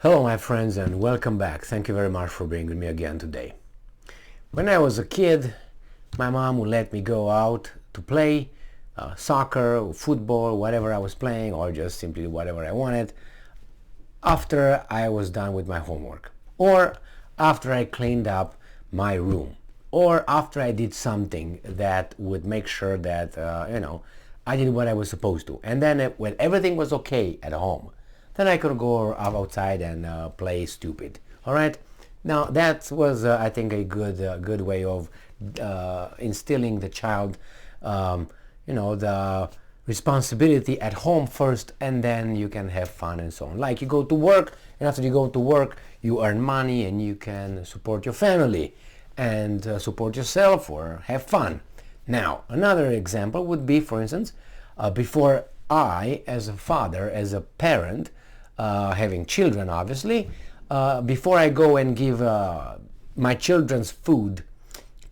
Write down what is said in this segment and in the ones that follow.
Hello my friends and welcome back. Thank you very much for being with me again today. When I was a kid, my mom would let me go out to play soccer, or football, whatever I was playing, or just simply whatever I wanted after I was done with my homework, or after I cleaned up my room, or after I did something that would make sure that I did what I was supposed to. And then when everything was okay at home, then I could go outside and play stupid. All right. Now that was, I think, a good way of instilling the child, the responsibility at home first, and then you can have fun and so on. Like you go to work, and after you go to work, you earn money and you can support your family and support yourself or have fun. Now, another example would be, for instance, before I, as a father, as a parent, having children, obviously, before I go and give my children's food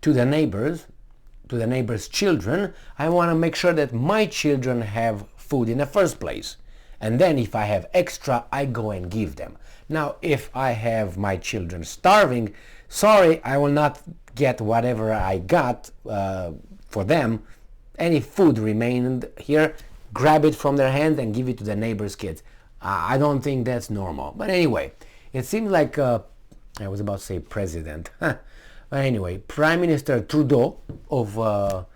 to the neighbors' children, I want to make sure that my children have food in the first place. And then if I have extra, I go and give them. Now, if I have my children starving, sorry, I will not get whatever I got for them. Any food remained here, grab it from their hand and give it to the neighbor's kids. I don't think that's normal. But anyway, it seems like, I was about to say president. But anyway, Prime Minister Trudeau of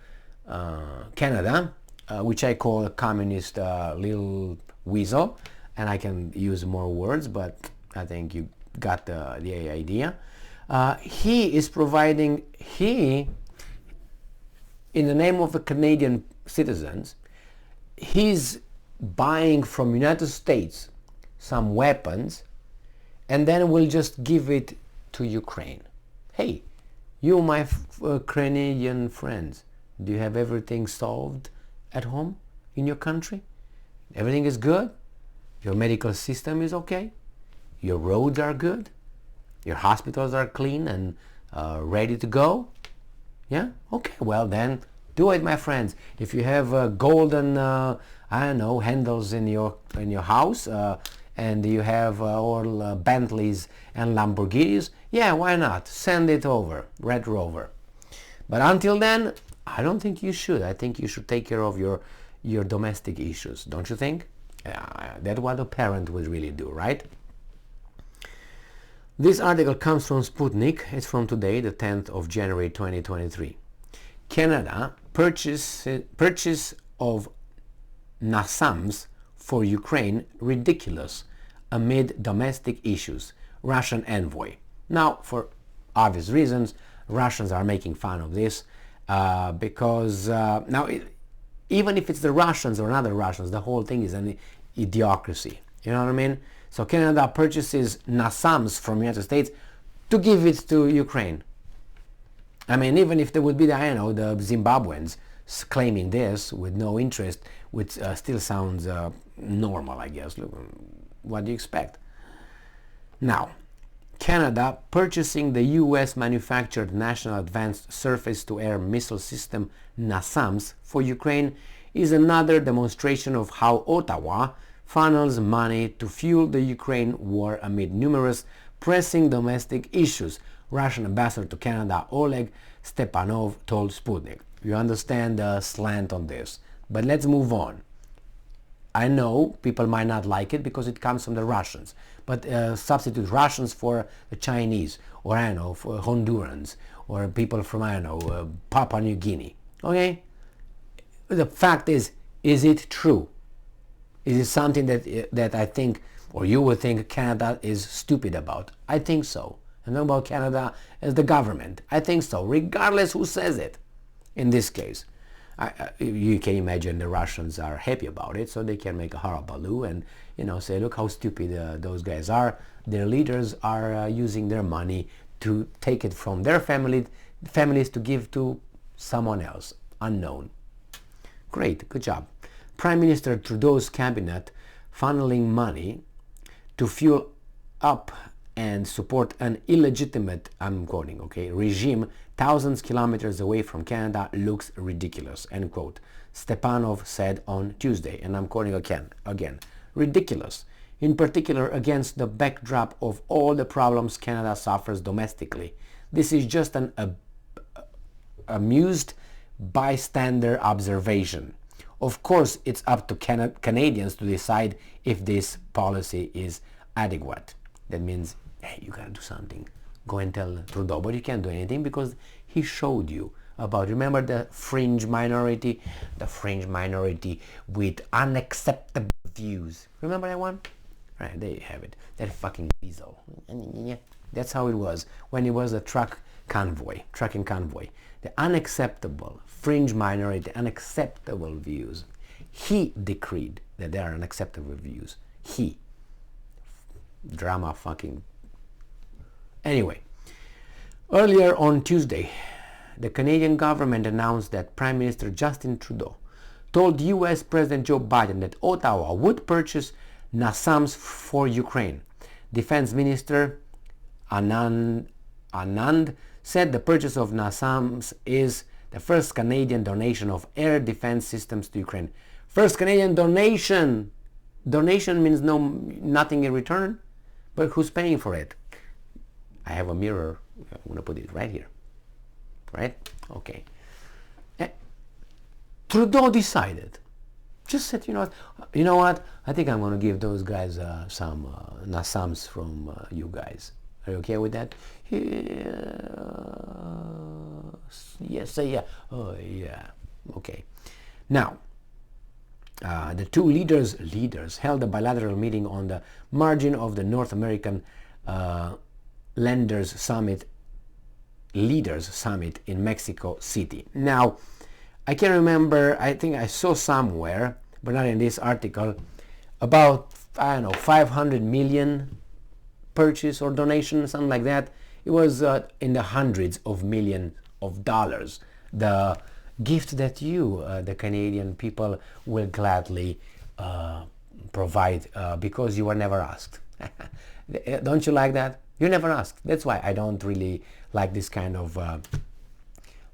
Canada, which I call a communist little weasel, and I can use more words, but I think you got the idea. He is providing, in the name of the Canadian citizens, he's buying from United States some weapons and then we'll just give it to Ukraine. Hey, you my Canadian friends, do you have everything solved at home in your country? Everything is good? Your medical system is okay? Your roads are good? Your hospitals are clean and ready to go? Yeah? Okay, well then do it, my friends. If you have golden, handles in your house, and you have all Bentleys and Lamborghinis, yeah, why not? Send it over, Red Rover. But until then, I don't think you should. I think you should take care of your domestic issues, don't you think? That's what a parent would really do, right? This article comes from Sputnik. It's from today, the 10th of January 2023. Canada purchase of NASAMS for Ukraine ridiculous amid domestic issues, Russian envoy. Now, for obvious reasons, Russians are making fun of this because even if it's the Russians or not the Russians, the whole thing is an idiocracy. You know what I mean? So Canada purchases NASAMS from the United States to give it to Ukraine. I mean, even if there would be the Zimbabweans claiming this with no interest, which still sounds normal, I guess. Look, what do you expect? Now, Canada purchasing the US manufactured National Advanced Surface-to-Air Missile System NASAMS for Ukraine is another demonstration of how Ottawa funnels money to fuel the Ukraine war amid numerous pressing domestic issues, Russian ambassador to Canada Oleg Stepanov told Sputnik. You understand the slant on this, but let's move on. I know people might not like it because it comes from the Russians, but substitute Russians for the Chinese, or for Hondurans, or people from Papua New Guinea. Okay? The fact is it true? Is it something that I think, or you would think, Canada is stupid about? I think so. And not about Canada as the government. I think so, regardless who says it. In this case, you can imagine the Russians are happy about it, so they can make a hullabaloo and say, look how stupid those guys are. Their leaders are using their money to take it from their families to give to someone else, unknown. Great, good job. Prime Minister Trudeau's cabinet funneling money to fuel up and support an illegitimate, I'm quoting, regime thousands kilometers away from Canada looks ridiculous, end quote. Stepanov said on Tuesday, and I'm quoting again, ridiculous. in particular against the backdrop of all the problems Canada suffers domestically. This is just an amused bystander observation. Of course, it's up to Canadians to decide if this policy is adequate. That means, hey, you gotta do something. Go and tell Trudeau, but you can't do anything because he showed you about, remember the fringe minority? The fringe minority with unacceptable views. Remember that one? Right, there you have it. That fucking weasel. That's how it was when it was a trucking convoy. The unacceptable fringe minority, unacceptable views. He decreed that there are unacceptable views. He. Drama fucking. Anyway, earlier on Tuesday, the Canadian government announced that Prime Minister Justin Trudeau told US President Joe Biden that Ottawa would purchase NASAMS for Ukraine. Defense Minister Anand said the purchase of NASAMS is the first Canadian donation of air defense systems to Ukraine. First Canadian donation! Donation means nothing in return, but who's paying for it? I have a mirror. I'm going to put it right here. Right? Okay. Trudeau decided. Just said, you know what? I think I'm going to give those guys some NASAMS from you guys. Are you okay with that? Yes, say yeah. Oh, yeah. Okay. Now, the two leaders held a bilateral meeting on the margin of the North American Leaders Summit in Mexico City. Now, I can remember, I think I saw somewhere, but not in this article, about, I don't know, 500 million purchase or donation, something like that. It was in the hundreds of millions of dollars. The gift that you, the Canadian people, will gladly provide because you were never asked. Don't you like that? You never asked. That's why I don't really like this kind of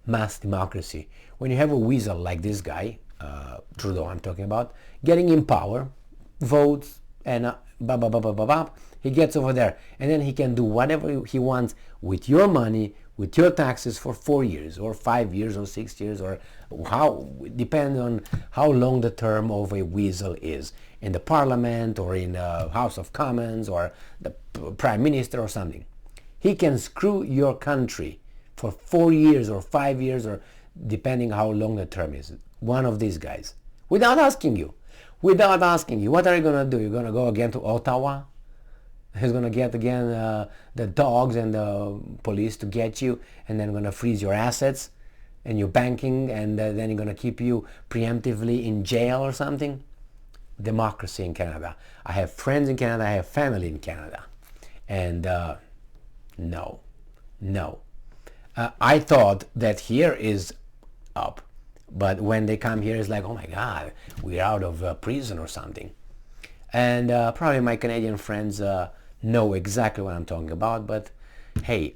mass democracy. When you have a weasel like this guy, Trudeau I'm talking about, getting in power, votes, and he gets over there, and then he can do whatever he wants with your money, with your taxes for 4 years, or 5 years, or 6 years, or how, depending on how long the term of a weasel is, in the parliament, or in the House of Commons, or the Prime Minister, or something. He can screw your country for 4 years, or 5 years, or depending how long the term is. One of these guys. Without asking you. Without asking you. What are you going to do? You're going to go again to Ottawa? He's going to get again the dogs and the police to get you, and then going to freeze your assets and your banking, and then you're going to keep you preemptively in jail or something. Democracy in Canada. I have friends in Canada. I have family in Canada. And no. I thought that here is up. But when they come here, it's like, oh my God, we're out of prison or something. And probably my Canadian friends know exactly what I'm talking about. But hey,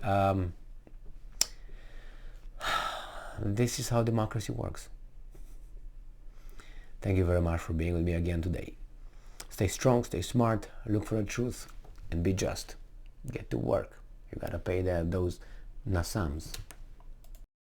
this is how democracy works. Thank you very much for being with me again today. Stay strong, stay smart, look for the truth, and be just. Get to work. You gotta pay those NASAMS.